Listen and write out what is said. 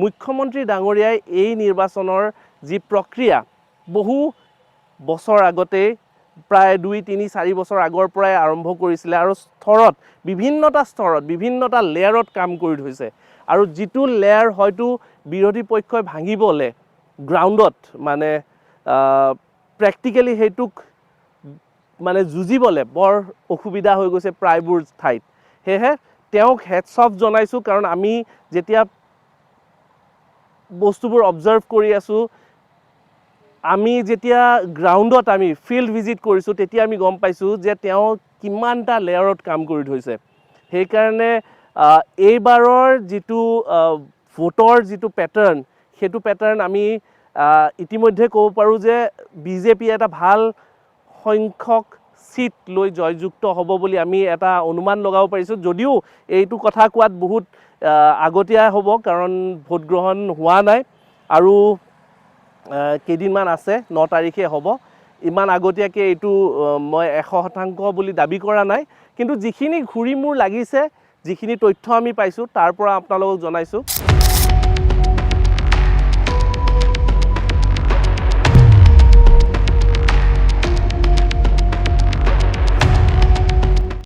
মুখ্যমন্ত্ৰী ডাঙৰীয়াই এই নিৰ্বাচনৰ যি প্ৰক্ৰিয়া বহু বছৰ আগতেই প্ৰায় 2-3-4 বছৰ আগৰ পৰাই আৰম্ভ কৰিছিলে আৰু বিভিন্নটা লেয়াৰত কাম কৰি থৈছে আৰু যিটো লেয়াৰ হয়তো বিৰোধী পক্ষই ভাঙিবলৈ গ্ৰাউণ্ডত মানে প্ৰেক্টিকেলি সেইটোক মানে যুঁজিবলৈ বৰ অসুবিধা হৈ গৈছে প্ৰায়বোৰ ঠাইত সেয়েহে তেওঁক হেডছ অফ জনাইছোঁ কাৰণ আমি যেতিয়া বস্তুবোৰ অবজাৰ্ভ কৰি আছোঁ আমি যেতিয়া গ্ৰাউণ্ডত আমি ফিল্ড ভিজিট কৰিছোঁ তেতিয়া আমি গম পাইছোঁ যে তেওঁ কিমানটা লেয়াৰত কাম কৰি থৈছে সেইকাৰণে এইবাৰৰ যিটো ভোটৰ যিটো পেটাৰ্ণ সেইটো পেটাৰ্ণ আমি ইতিমধ্যে ক'ব পাৰোঁ যে বিজেপি এটা ভাল সংখ্যক সিট লৈ জয়যুক্ত হ'ব বুলি আমি এটা অনুমান লগাব পাৰিছোঁ যদিও এইটো কথা কোৱাত বহুত আগতীয়া হ'ব কাৰণ ভোট গ্ৰহণ হোৱা নাই আৰু কেইদিনমান আছে 9 তাৰিখে হ'ব ইমান আগতীয়াকৈ এইটো মই 100% বুলি দাবী কৰা নাই কিন্তু যিখিনি ঘূৰি মোৰ লাগিছে যিখিনি তথ্য আমি পাইছোঁ তাৰ পৰা আপোনালোকক জনাইছোঁ